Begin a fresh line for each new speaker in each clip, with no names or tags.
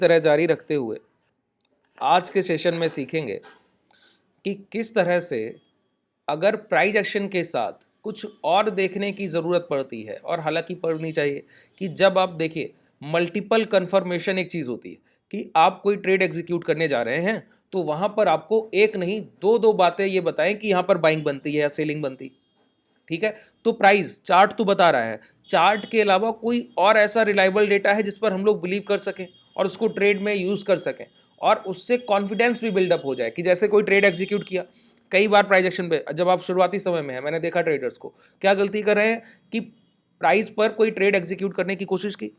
तरह जारी रखते हुए आज के सेशन में सीखेंगे कि किस तरह से अगर प्राइस एक्शन के साथ कुछ और देखने की ज़रूरत पड़ती है, और हालांकि पड़नी चाहिए, कि जब आप देखिए मल्टीपल कंफर्मेशन एक चीज़ होती है कि आप कोई ट्रेड एग्जीक्यूट करने जा रहे हैं तो वहाँ पर आपको एक नहीं दो दो बातें ये बताएं कि यहाँ पर बाइंग बनती है या सेलिंग बनती है। ठीक है, तो प्राइस चार्ट तो बता रहा है, चार्ट के अलावा कोई और ऐसा रिलायबल डेटा है जिस पर हम लोग बिलीव कर सकें और उसको ट्रेड में यूज़ कर सकें और उससे कॉन्फिडेंस भी बिल्डअप हो जाए कि जैसे कोई ट्रेड एग्जीक्यूट किया। कई बार प्राइस एक्शन पे जब आप शुरुआती समय में है, मैंने देखा ट्रेडर्स को क्या गलती कर रहे हैं कि प्राइस पर कोई ट्रेड एग्जीक्यूट करने की कोशिश की,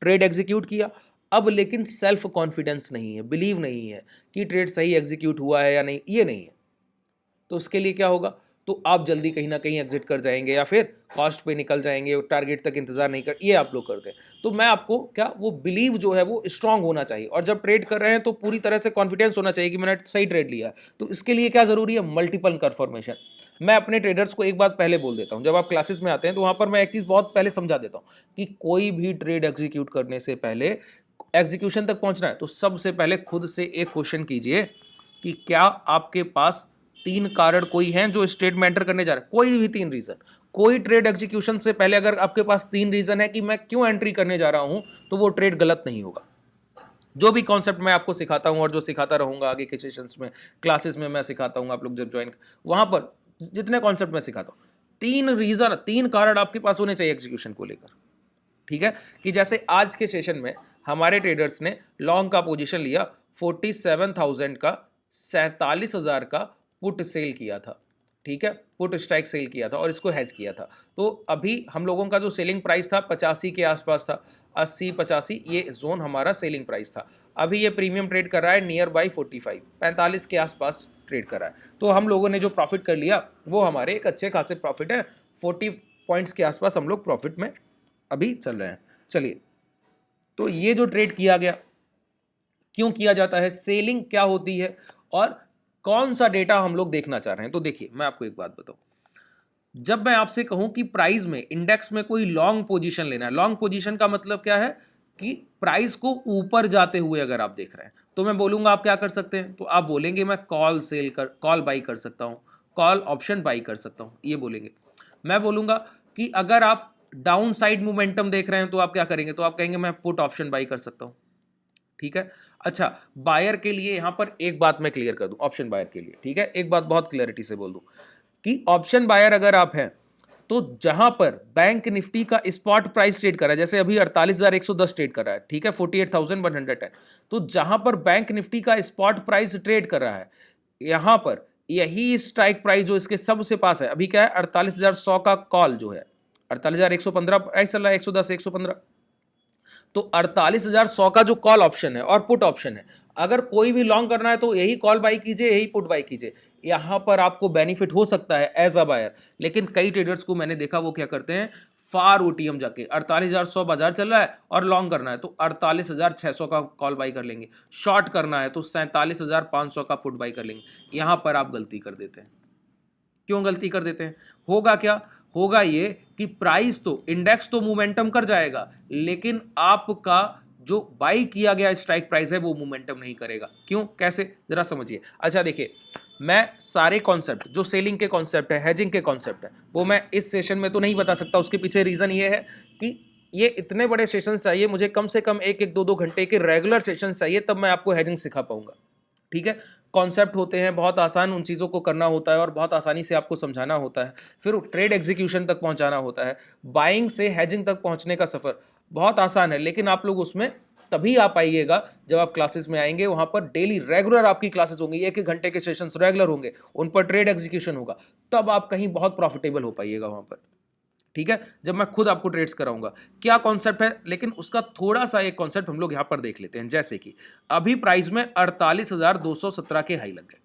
ट्रेड एग्जीक्यूट किया, अब लेकिन सेल्फ कॉन्फिडेंस नहीं है, बिलीव नहीं है कि ट्रेड सही एग्जीक्यूट हुआ है या नहीं, ये नहीं है। तो उसके लिए क्या होगा, तो आप जल्दी कहीं ना कहीं एग्जिट कर जाएंगे या फिर कॉस्ट पे निकल जाएंगे, टारगेट तक इंतजार नहीं कर, ये आप लोग करते हैं। तो मैं आपको क्या, वो बिलीव जो है वो स्ट्रांग होना चाहिए, और जब ट्रेड कर रहे हैं तो पूरी तरह से कॉन्फिडेंस होना चाहिए कि मैंने सही ट्रेड लिया है। तो इसके लिए क्या जरूरी है, मल्टीपल कंफर्मेशन। मैं अपने ट्रेडर्स को एक बात पहले बोल देता हूं, जब आप क्लासेस में आते हैं तो वहां पर मैं एक चीज बहुत पहले समझा देता हूं कि कोई भी ट्रेड एग्जीक्यूट करने से पहले, एग्जीक्यूशन तक पहुंचना है तो सबसे पहले खुद से एक क्वेश्चन कीजिए कि क्या आपके पास तीन कारण कोई हैं जो स्टेट एंटर करने जा रहे हैं, कोई भी तीन रीजन। कोई ट्रेड एग्जीक्यूशन से पहले अगर आपके पास तीन रीजन है कि मैं क्यों एंट्री करने जा रहा हूं, तो वो ट्रेड गलत नहीं होगा। जो भी कॉन्सेप्ट मैं आपको सिखाता हूं और जो सिखाता रहूंगा आगे के सेशंस में, क्लासेस में मैं सिखाता हूं, आप लोग जब ज्वाइन, वहां पर जितने कॉन्सेप्ट मैं सिखाता हूं, तीन रीजन, तीन कारण आपके पास होने चाहिए एग्जीक्यूशन को लेकर। ठीक है, कि जैसे आज के सेशन में हमारे ट्रेडर्स ने लॉन्ग का पोजीशन लिया, 47,000 का 47,000 का पुट सेल किया था। ठीक है, पुट स्ट्राइक सेल किया था और इसको हैज किया था। तो अभी हम लोगों का जो सेलिंग प्राइस था 85 के आसपास था, 80-85 ये जोन हमारा सेलिंग प्राइस था। अभी ये प्रीमियम ट्रेड कर रहा है नियर बाई 45 के आसपास ट्रेड कर रहा है। तो हम लोगों ने जो प्रॉफिट कर लिया वो हमारे एक अच्छे खासे प्रॉफिट है, 40 पॉइंट्स के आसपास हम लोग प्रॉफिट में अभी चल रहे हैं। चलिए, तो ये जो ट्रेड किया गया, क्यों किया जाता है, सेलिंग क्या होती है और कौन सा डेटा हम लोग देखना चाह रहे हैं। तो देखिए मैं आपको एक बात बताऊं, जब मैं आपसे कहूं कि प्राइस में, इंडेक्स में कोई लॉन्ग पोजीशन लेना है, लॉन्ग पोजीशन का मतलब क्या है कि प्राइस को ऊपर जाते हुए अगर आप देख रहे हैं, तो मैं बोलूंगा आप क्या कर सकते हैं, तो आप बोलेंगे मैं कॉल बाई कर सकता हूं, कॉल ऑप्शन बाई कर सकता हूं, ये बोलेंगे। मैं बोलूंगा कि अगर आप डाउन साइड मोमेंटम देख रहे हैं तो आप क्या करेंगे, तो आप कहेंगे मैं पुट ऑप्शन बाई कर सकता हूं। ठीक है, अच्छा बायर के लिए यहां पर एक बात मैं क्लियर कर दूं, ऑप्शन बायर के लिए, ठीक है, एक बात बहुत क्लैरिटी से बोल दूं कि ऑप्शन बायर अगर आप हैं तो जहां पर बैंक निफ्टी का स्पॉट प्राइस ट्रेड कर रहा है, जैसे अभी 48,110 ट्रेड कर रहा है, ठीक है, 48,110, तो जहां पर बैंक निफ्टी का स्पॉट प्राइस ट्रेड कर रहा है, यहां पर यही स्ट्राइक प्राइस जो इसके सबसे पास है, अभी क्या है 48,100 का कॉल जो है, 48,115 प्राइस चल रहा है, 110 115, तो 48,100 का जो कॉल ऑप्शन है और पुट ऑप्शन है, अगर कोई भी लॉन्ग करना है तो यही कॉल बाई कीजिए, यही पुट बाई कीजिए, यहां पर आपको बेनिफिट हो सकता है एज अ बायर। लेकिन कई ट्रेडर्स को मैंने देखा वो क्या करते हैं, फार ओटीएम जाके 48,100 बाजार चल रहा है और लॉन्ग करना है तो 48,600 का कॉल बाई कर लेंगे, शॉर्ट करना है तो 47,500 का पुट बाई कर लेंगे। यहां पर आप गलती कर देते हैं। क्यों गलती कर देते हैं, होगा क्या, होगा ये कि प्राइस तो, इंडेक्स तो मोमेंटम कर जाएगा, लेकिन आपका जो बाई किया गया स्ट्राइक प्राइस है वो मोमेंटम नहीं करेगा। क्यों, कैसे, जरा समझिए। अच्छा देखिए, मैं सारे कॉन्सेप्ट जो सेलिंग के कॉन्सेप्ट है, हेजिंग के कॉन्सेप्ट है, वो मैं इस सेशन में तो नहीं बता सकता। उसके पीछे रीजन ये है कि ये इतने बड़े सेशन चाहिए मुझे, कम से कम एक एक दो दो घंटे के रेगुलर सेशन चाहिए, तब मैं आपको हेजिंग सिखा पाऊंगा। ठीक है, कॉन्सेप्ट होते हैं बहुत आसान, उन चीज़ों को करना होता है और बहुत आसानी से आपको समझाना होता है, फिर ट्रेड एग्जीक्यूशन तक पहुंचाना होता है। बाइंग से हेजिंग तक पहुंचने का सफ़र बहुत आसान है, लेकिन आप लोग उसमें तभी आ पाइएगा जब आप क्लासेस में आएंगे। वहां पर डेली रेगुलर आपकी क्लासेस होंगी, एक एक घंटे के सेशंस रेगुलर होंगे, उन पर ट्रेड एग्जीक्यूशन होगा, तब आप कहीं बहुत प्रॉफिटेबल हो पाइएगा वहां पर। ठीक है, जब मैं खुद आपको ट्रेड्स कराऊंगा, क्या कॉन्सेप्ट है, लेकिन उसका थोड़ा सा एक कॉन्सेप्ट हम लोग यहां पर देख लेते हैं। जैसे कि अभी प्राइस में 48,217 के हाई लग गए,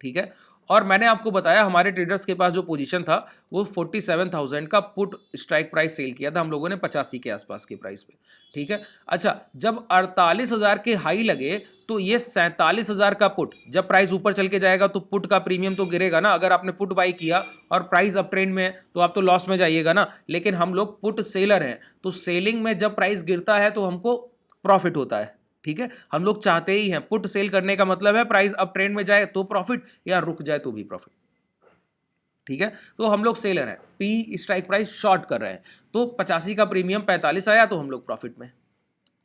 ठीक है, और मैंने आपको बताया हमारे ट्रेडर्स के पास जो पोजीशन था वो 47,000 का पुट स्ट्राइक प्राइस सेल किया था हम लोगों ने 85 के आसपास के प्राइस पे। ठीक है, अच्छा जब 48,000 के हाई लगे तो ये 47,000 का पुट, जब प्राइस ऊपर चल के जाएगा तो पुट का प्रीमियम तो गिरेगा ना। अगर आपने पुट बाई किया और प्राइस अप ट्रेंड में है तो आप तो लॉस में जाइएगा ना। लेकिन हम लोग पुट सेलर हैं, तो सेलिंग में जब प्राइस गिरता है तो हमको प्रॉफिट होता है। ठीक है, हम लोग चाहते ही हैं, पुट सेल करने का मतलब है प्राइस अप ट्रेंड में जाए तो प्रॉफिट, या रुक जाए तो भी प्रॉफिट। ठीक है, तो हम लोग सेलर हैं, पी स्ट्राइक प्राइस शॉर्ट कर रहे हैं, तो 85 का प्रीमियम 45 आया तो हम लोग प्रॉफिट में।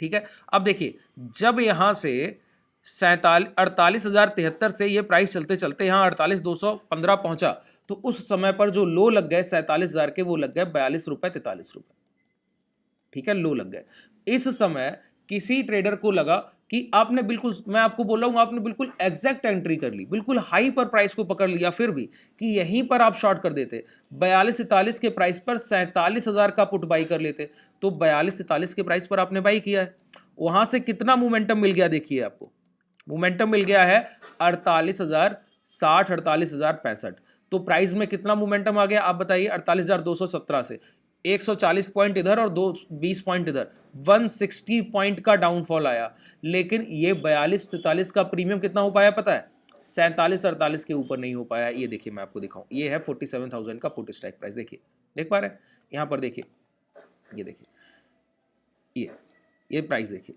ठीक है, अब देखिए जब यहां से 48,073 से ये प्राइस चलते चलते यहां 48,215 पहुंचा, तो उस समय पर जो लो लग गए 47,000 के, वो लग गए 42 रुपए 43 रुपए। ठीक है, लो लग गए। इस समय किसी ट्रेडर को लगा कि आपने बिल्कुल, मैं आपको बोल रहा हूं, आपने बिल्कुल एग्जैक्ट एंट्री कर ली, बिल्कुल हाई पर प्राइस को पकड़ लिया, फिर भी कि यहीं पर आप शॉर्ट कर देते, 42-43 के प्राइस पर 47,000 का पुट बाई कर लेते, तो 42-43 के प्राइस पर आपने बाई किया है, वहां से कितना मोमेंटम मिल गया देखिए आपको, मोमेंटम मिल गया है 48,060, 48,065। तो प्राइस में कितना मोमेंटम आ गया आप बताइए, 48,217 से 140 पॉइंट इधर और 20 पॉइंट इधर, 160 पॉइंट का डाउनफॉल आया। लेकिन ये 42-43 का प्रीमियम कितना हो पाया पता है, 47-48 के ऊपर नहीं हो पाया। ये देखिए मैं आपको दिखाऊं, ये है 47,000 का पुट स्ट्राइक प्राइस, देखिए देख पा रहे हैं यहां पर, देखिए ये देखिए, ये प्राइस देखिए,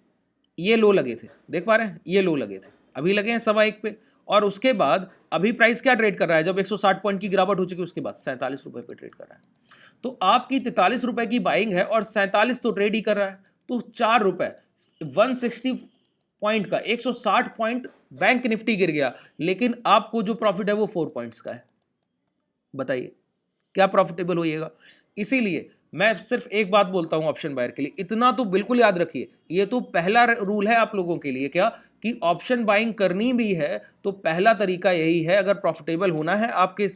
ये लो लगे थे, देख पा रहे हैं, ये लो लगे थे, अभी लगे हैं 1.25 पे, और उसके बाद अभी प्राइस क्या ट्रेड कर रहा है, जब 160 पॉइंट की गिरावट हो चुकी उसके बाद 47 रुपए पे ट्रेड कर रहा है। तो आपकी 43 रुपए की बाइंग है और 47 तो ट्रेड ही कर रहा है, तो 4 रुपए 160 पॉइंट का, 160 पॉइंट बैंक निफ्टी गिर गया, लेकिन आपको जो प्रॉफिट है वो 4 पॉइंट्स का है। बताइए क्या प्रॉफिटेबल होइएगा। इसीलिए मैं सिर्फ एक बात बोलता हूं ऑप्शन बायर के लिए, इतना तो बिल्कुल याद रखिए, ये तो पहला रूल है आप लोगों के लिए, क्या कि ऑप्शन बाइंग करनी भी है तो पहला तरीका यही है, अगर प्रॉफिटेबल होना है, आपके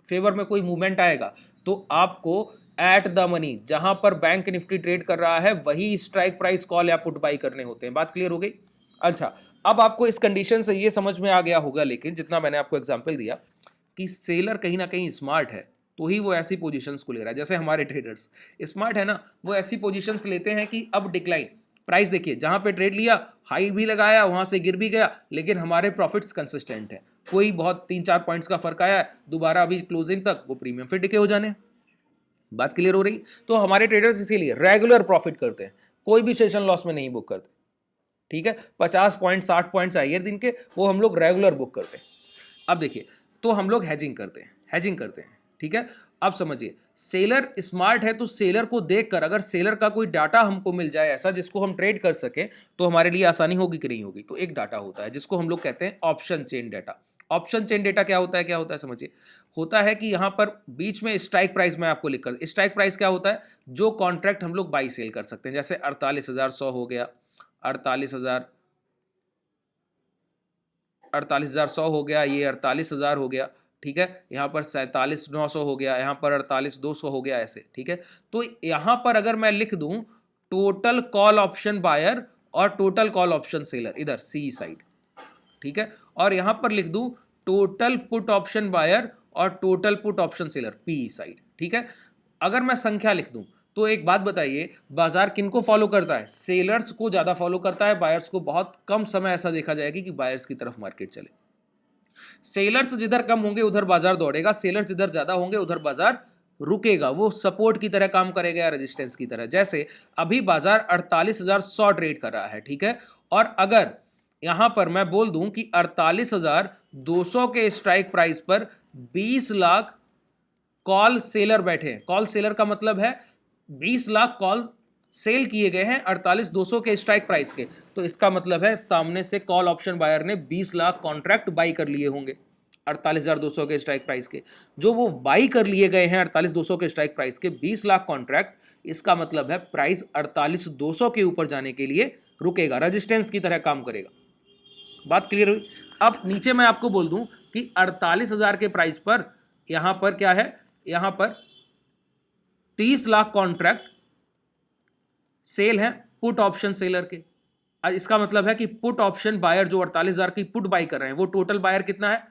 फेवर में कोई मूवमेंट आएगा, तो आपको एट द मनी, जहां पर बैंक निफ्टी ट्रेड कर रहा है, वही स्ट्राइक प्राइस कॉल या पुट बाई करने होते हैं। बात क्लियर हो गई। अच्छा, अब आपको इस कंडीशन से ये समझ में आ गया होगा, लेकिन जितना मैंने आपको एग्जांपल दिया कि सेलर कहीं ना कहीं स्मार्ट है, तो ही वो ऐसी पोजीशंस को ले रहा है। जैसे हमारे ट्रेडर्स स्मार्ट है ना, वो ऐसी पोजीशंस लेते हैं कि अब डिक्लाइन, प्राइस देखिए जहां पे ट्रेड लिया हाई भी लगाया, वहां से गिर भी गया, लेकिन हमारे प्रॉफिट्स कंसिस्टेंट है, कोई बहुत 3-4 पॉइंट्स का फर्क आया, दोबारा अभी क्लोजिंग तक वो प्रीमियम फिर डिके हो जाने। बात क्लियर हो रही। तो हमारे ट्रेडर्स इसीलिए रेगुलर प्रॉफिट करते हैं, कोई भी सेशन लॉस में नहीं बुक करते। ठीक है, 50 पॉइंट 60 पॉइंट्स आइए दिन के, वो हम लोग रेगुलर बुक करते हैं। अब देखिए, तो हम लोग हैजिंग करते हैं, हैजिंग करते हैं। ठीक है, अब समझिए सेलर स्मार्ट है, तो सेलर को देखकर अगर सेलर का कोई डाटा हमको मिल जाए ऐसा जिसको हम ट्रेड कर सके, तो हमारे लिए आसानी होगी कि नहीं होगी। तो एक डाटा होता है जिसको हम लोग कहते हैं option chain data. Option chain data क्या होता है, क्या होता है समझिए, होता है कि यहां पर बीच में स्ट्राइक प्राइस में आपको लिखकर, स्ट्राइक प्राइस क्या होता है, जो कॉन्ट्रैक्ट हम लोग बाई सेल कर सकते हैं। जैसे 48,100 हो गया, 48,100 हो गया, ये 48,000 हो गया। ठीक है, यहाँ पर 47,900 हो गया, यहाँ पर 48,200 हो गया, ऐसे। ठीक है, तो यहाँ पर अगर मैं लिख दूं टोटल कॉल ऑप्शन बायर और टोटल कॉल ऑप्शन सेलर, इधर सी साइड। ठीक है, और यहां पर लिख दूं टोटल पुट ऑप्शन बायर और total put option seller P side. ठीक है, अगर मैं संख्या लिख दूं तो एक बात बताइए, बाजार किनको फॉलो करता है, सेलर्स को ज्यादा फॉलो करता है, बायर्स को बहुत कम समय ऐसा देखा जाएगा कि बायर्स की तरफ मार्केट चले। सेलर्स जिधर कम होंगे उधर बाजार दौड़ेगा, सेलर्स जिधर ज्यादा होंगे उधर बाजार रुकेगा, वो सपोर्ट की तरह काम करेगा या रेजिस्टेंस की तरह। जैसे अभी बाजार 48,100 ट्रेड कर रहा है। ठीक है, और अगर यहां पर मैं बोल दूं कि 48,200 के स्ट्राइक प्राइस पर 20 लाख कॉल सेलर बैठे हैं, कॉल सेलर का मतलब है 20 लाख कॉल सेल किए गए हैं 48,200 के स्ट्राइक प्राइस के, तो इसका मतलब है सामने से कॉल ऑप्शन बायर ने 20 लाख कॉन्ट्रैक्ट बाई कर लिए होंगे 48,200 के स्ट्राइक प्राइस के। जो वो बाई कर लिए गए हैं 48,200 के स्ट्राइक प्राइस के 20 लाख कॉन्ट्रैक्ट, इसका मतलब है प्राइस 48,200 के ऊपर जाने के लिए रुकेगा, रेजिस्टेंस की तरह काम करेगा। बात क्लियर हुई। अब नीचे मैं आपको बोल दूं कि 48,000 के प्राइस पर यहां पर क्या है, यहां पर 30 लाख कॉन्ट्रैक्ट सेल है पुट ऑप्शन सेलर के। इसका मतलब है कि पुट ऑप्शन बायर जो 48,000 की पुट बाई कर रहे हैं, वो टोटल बायर कितना है,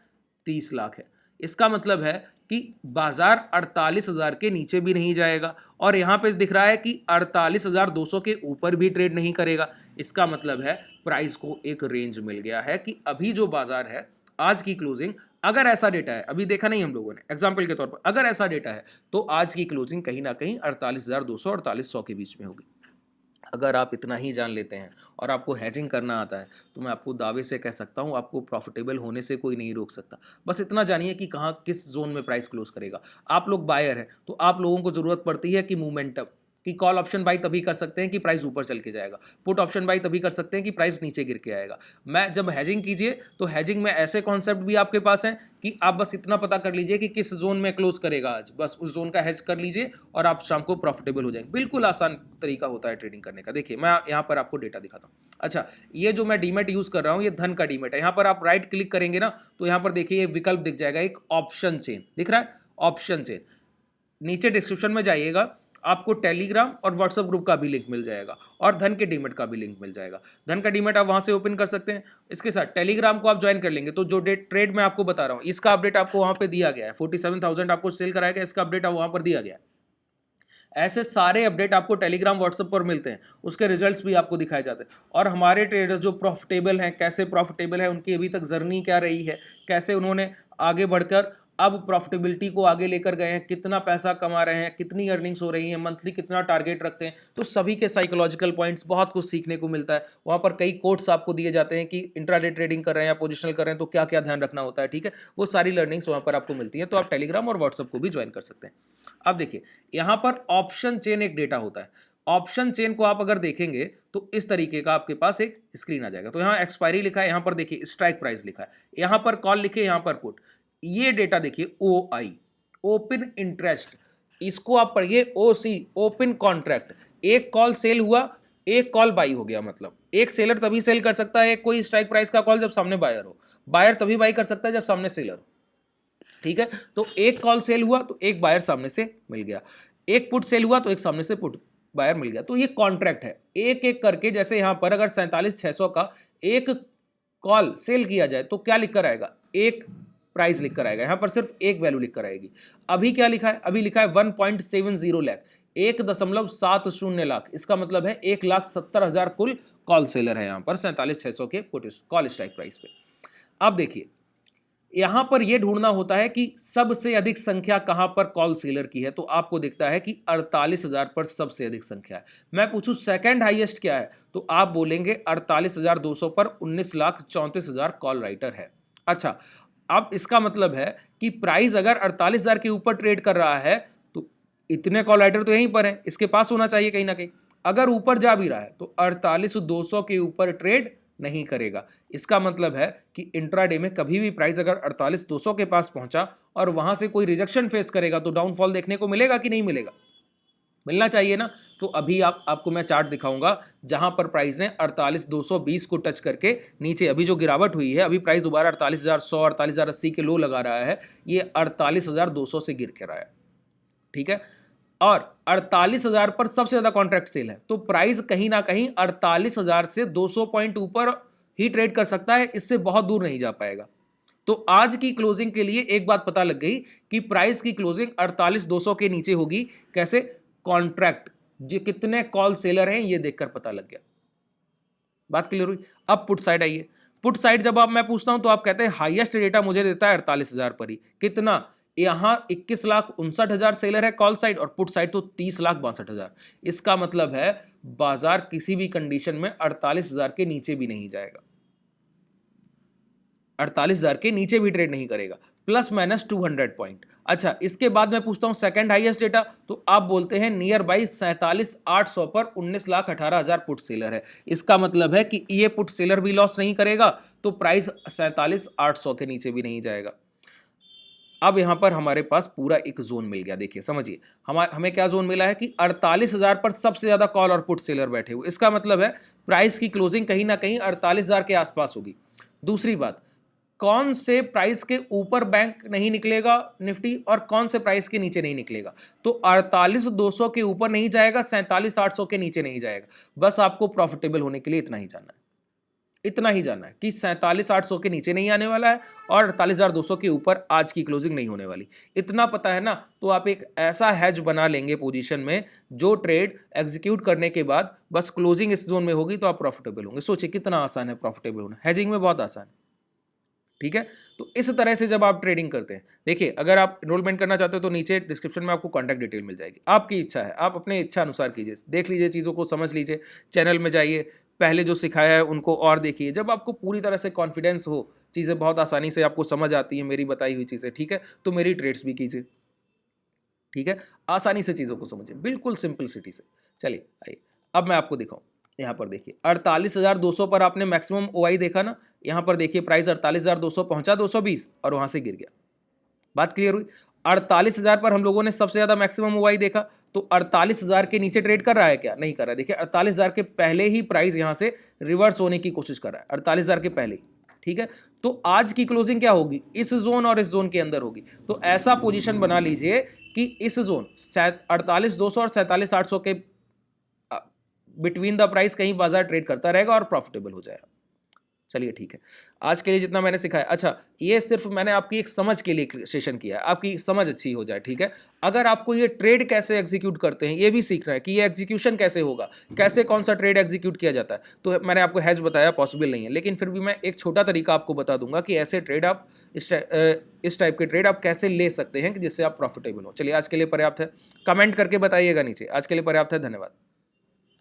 30 लाख है। इसका मतलब है कि बाजार 48,000 के नीचे भी नहीं जाएगा, और यहां पे दिख रहा है कि 48,200 के ऊपर भी ट्रेड नहीं करेगा। इसका मतलब है प्राइस को एक रेंज मिल गया है कि अभी जो बाजार है आज की क्लोजिंग, अगर ऐसा डेटा है, अभी देखा नहीं हम लोगों ने, एग्जाम्पल के तौर पर अगर ऐसा डेटा है, तो आज की क्लोजिंग कहीं ना कहीं 48,200 और 48,100 के बीच में होगी। अगर आप इतना ही जान लेते हैं और आपको हैजिंग करना आता है तो मैं आपको दावे से कह सकता हूँ आपको प्रॉफिटेबल होने से कोई नहीं रोक सकता। बस इतना जानिए कि कहाँ किस जोन में प्राइस क्लोज करेगा। आप लोग बायर हैं तो आप लोगों को ज़रूरत पड़ती है कि मोमेंटम, कि कॉल ऑप्शन बाई तभी कर सकते हैं कि प्राइस ऊपर चल के जाएगा, पुट ऑप्शन बाई तभी कर सकते हैं कि प्राइस नीचे गिर के आएगा। मैं जब हैजिंग कीजिए तो हैजिंग में ऐसे कॉन्सेप्ट भी आपके पास हैं कि आप बस इतना पता कर लीजिए कि किस जोन में क्लोज करेगा आज, बस उस जोन का हैज कर लीजिए और आप शाम को प्रॉफिटेबल हो जाएंगे। बिल्कुल आसान तरीका होता है ट्रेडिंग करने का। देखिए मैं यहाँ पर आपको डेटा दिखाता हूँ। अच्छा, ये जो मैं डीमेट यूज कर रहा हूँ ये धन का डीमेट है। यहाँ पर आप राइट क्लिक करेंगे ना तो यहाँ पर देखिए ये विकल्प दिख जाएगा, एक ऑप्शन चेन दिख रहा है, ऑप्शन चेन। नीचे डिस्क्रिप्शन में जाइएगा, आपको टेलीग्राम और व्हाट्सएप ग्रुप का भी लिंक मिल जाएगा और धन के डीमेट का भी लिंक मिल जाएगा। धन का डीमेट आप वहां से ओपन कर सकते हैं। इसके साथ टेलीग्राम को आप ज्वाइन कर लेंगे तो जो ट्रेड मैं आपको बता रहा हूँ इसका अपडेट आपको वहां पे दिया गया है। 47,000 आपको सेल कराया गया, इसका अपडेट वहां पर दिया गया है। ऐसे सारे अपडेट आपको टेलीग्राम व्हाट्सएप पर मिलते हैं, उसके रिजल्ट्स भी आपको दिखाए जाते हैं। और हमारे ट्रेडर्स जो प्रॉफिटेबल हैं, कैसे प्रॉफिटेबल है, उनकी अभी तक जर्नी क्या रही है, कैसे उन्होंने आगे बढ़कर अब प्रॉफिटेबिलिटी को आगे लेकर गए हैं, कितना पैसा कमा रहे हैं, कितनी अर्निंग्स हो रही हैं, मंथली कितना टारगेट रखते हैं, तो सभी के साइकोलॉजिकल पॉइंट्स बहुत कुछ सीखने को मिलता है। वहाँ पर कई कोट्स आपको दिए जाते हैं कि इंट्राडे ट्रेडिंग कर रहे हैं या पोजिशनल कर रहे हैं तो क्या क्या ध्यान रखना होता है। ठीक है, वो सारी लर्निंग्स वहाँ पर आपको मिलती है। तो आप टेलीग्राम और व्हाट्सएप को भी ज्वाइन कर सकते हैं। अब देखिए यहाँ पर ऑप्शन चेन एक डेटा होता है। ऑप्शन चेन को आप अगर देखेंगे तो इस तरीके का आपके पास एक स्क्रीन आ जाएगा। तो यहाँ एक्सपायरी लिखा है, यहाँ पर देखिए स्ट्राइक प्राइस लिखा है, यहाँ पर कॉल लिखे, यहाँ पर पुट। ये डेटा देखिए OI, ओपन इंटरेस्ट, इसको आप पढ़िए OC, ओपन कॉन्ट्रैक्ट। एक कॉल सेल हुआ, एक कॉल बाई हो गया। मतलब एक सेलर तभी सेल कर सकता है कोई स्ट्राइक प्राइस का कॉल जब सामने बायर हो, बायर तभी बाई कर सकता है जब सामने सेलर हो। ठीक है, तो एक कॉल सेल हुआ तो एक बायर सामने से मिल गया, एक पुट सेल हुआ तो एक सामने से पुट बायर मिल गया। तो ये कॉन्ट्रैक्ट है, एक एक करके। जैसे यहां पर अगर 47,600 का एक कॉल सेल किया जाए तो क्या लिख कर आएगा, एक प्राइस लिख कर आएगा, यहां पर सिर्फ एक वैल्यू लिख कर आएगी। अभी क्या लिखा है, अभी लिखा है 1.70 लाख, 1.70 लाख। इसका मतलब है 1,70,000 कुल कॉल सेलर है यहां पर 47,600 के पुट कॉल स्ट्राइक प्राइस पे। अब देखिए यहां पर यह ढूंढना होता है कि सबसे अधिक संख्या कहां पर कॉल सेलर की है। तो आपको दिखता है कि 48,000 पर सबसे अधिक संख्या है। मैं पूछूं सेकंड हाईएस्ट क्या है तो आप बोलेंगे 48,200 पर 19,34,000 कॉल राइटर है। अच्छा, अब इसका मतलब है कि प्राइस अगर 48,000 के ऊपर ट्रेड कर रहा है तो इतने कॉल राइटर तो यहीं पर है, इसके पास होना चाहिए कहीं ना कहीं। अगर ऊपर जा भी रहा है तो 48,200 के ऊपर ट्रेड नहीं करेगा। इसका मतलब है कि इंट्राडे में कभी भी प्राइस अगर 48,200 के पास पहुंचा और वहां से कोई रिजेक्शन फेस करेगा तो डाउनफॉल देखने को मिलेगा कि नहीं मिलेगा, मिलना चाहिए ना। तो अभी आपको मैं चार्ट दिखाऊंगा जहां पर प्राइस ने 48,220 को टच करके नीचे अभी जो गिरावट हुई है, अभी प्राइस दोबारा 48,100 48,080 के लो लगा रहा है, ये 48,200 से गिर के रहा है। ठीक है, और 48,000 पर सबसे ज्यादा कॉन्ट्रैक्ट सेल है तो प्राइस कहीं ना कहीं 48,000 से 200 पॉइंट ऊपर ही ट्रेड कर सकता है, इससे बहुत दूर नहीं जा पाएगा। तो आज की क्लोजिंग के लिए एक बात पता लग गई कि प्राइस की क्लोजिंग 48,200 के नीचे होगी। कैसे, कॉन्ट्रैक्ट जो कितने कॉल सेलर हैं ये देखकर पता लग गया। बात क्लियर हुई। अब पुट साइड आइए। पुट साइड जब आप मैं पूछता हूं तो आप कहते हैं हाईएस्ट डेटा मुझे देता है 48,000 पर ही। कितना, यहां 21,59,000 सेलर है कॉल साइड और पुट साइड तो 30,62,000। इसका मतलब है बाजार किसी भी कंडीशन में 48,000 के नीचे भी नहीं जाएगा, 48,000 के नीचे भी ट्रेड नहीं करेगा, प्लस माइनस 200 पॉइंट। अच्छा, इसके बाद मैं पूछता हूं सेकंड हाईएस्ट डेटा तो आप बोलते हैं नियर बाई 47,800 पर 19,18,000 पुट सेलर है। इसका मतलब है कि ये पुट सेलर भी लॉस नहीं करेगा तो प्राइस 47,800 के नीचे भी नहीं जाएगा। अब यहां पर हमारे पास पूरा एक जोन मिल गया। देखिए समझिए, हमें क्या जोन मिला है कि 48,000 पर सबसे ज्यादा कॉल और पुट सेलर बैठे हुए। इसका मतलब है प्राइस की क्लोजिंग कहीं ना कहीं 48,000 के आसपास होगी। दूसरी बात, कौन से प्राइस के ऊपर बैंक नहीं निकलेगा निफ्टी और कौन से प्राइस के नीचे नहीं निकलेगा। तो 48,200 के ऊपर नहीं जाएगा, 47,800 के नीचे नहीं जाएगा। बस आपको प्रॉफिटेबल होने के लिए इतना ही जानना है, इतना ही जानना है कि 47,800 के नीचे नहीं आने वाला है और 48,200 के ऊपर आज की क्लोजिंग नहीं होने वाली। इतना पता है ना, तो आप एक ऐसा हैज बना लेंगे पोजीशन में जो ट्रेड एग्जीक्यूट करने के बाद बस क्लोजिंग इस जोन में होगी तो आप प्रॉफिटेबल होंगे। सोचिए कितना आसान है प्रॉफिटेबल होना, हैजिंग में बहुत आसान है। ठीक है। तो इस तरह से जब आप ट्रेडिंग करते हैं, देखिए अगर आप एनरोलमेंट करना चाहते हो तो नीचे डिस्क्रिप्शन में आपको कॉन्टैक्ट डिटेल मिल जाएगी, आपकी इच्छा है, आप अपने इच्छा अनुसार कीजिए, देख लीजिए, चीज़ों को समझ लीजिए, चैनल में जाइए, पहले जो सिखाया है उनको और देखिए। जब आपको पूरी तरह से कॉन्फिडेंस हो, चीज़ें बहुत आसानी से आपको समझ आती हैं मेरी बताई हुई चीज़ें, ठीक है, तो मेरी ट्रेड्स भी कीजिए, ठीक है, आसानी से चीज़ों को समझिए, बिल्कुल सिंपलिसिटी से। चलिए आइए अब मैं आपको दिखाऊं, यहाँ पर देखिए 48,200 पर आपने मैक्सिमम ओआई देखा ना, यहाँ पर देखिए प्राइस 48,200 पहुंचा 220 और वहां से गिर गया। बात क्लियर हुई। 48,000 पर हम लोगों ने सबसे ज्यादा मैक्सिमम ओआई देखा, तो 48,000 के नीचे ट्रेड कर रहा है क्या? नहीं कर रहा है। देखिए 48,000 के पहले ही प्राइस यहां से रिवर्स होने की कोशिश कर रहा है, 48,000 के पहले ही, ठीक है। तो आज की क्लोजिंग क्या होगी? इस जोन और इस जोन के अंदर होगी। तो ऐसा पोजीशन बना लीजिए कि इस जोन 48,200 और 47,800 के बिटवीन द प्राइस कहीं बाजार ट्रेड करता रहेगा और प्रॉफिटेबल हो जाएगा। चलिए ठीक है, आज के लिए जितना मैंने सिखाया, अच्छा ये सिर्फ मैंने आपकी एक समझ के लिए सेशन किया है, आपकी समझ अच्छी हो जाए, ठीक है। अगर आपको ये ट्रेड कैसे एग्जीक्यूट करते हैं ये भी सीखना है कि ये एग्जीक्यूशन कैसे होगा, कैसे कौन सा ट्रेड एग्जीक्यूट किया जाता है, तो मैंने आपको हैज बताया पॉसिबल नहीं है, लेकिन फिर भी मैं एक छोटा तरीका आपको बता दूंगा कि ऐसे ट्रेड आप इस टाइप के ट्रेड आप कैसे ले सकते हैं कि जिससे आप प्रॉफिटेबल हो। चलिए आज के लिए पर्याप्त है, कमेंट करके बताइएगा नीचे। आज के लिए पर्याप्त है, धन्यवाद।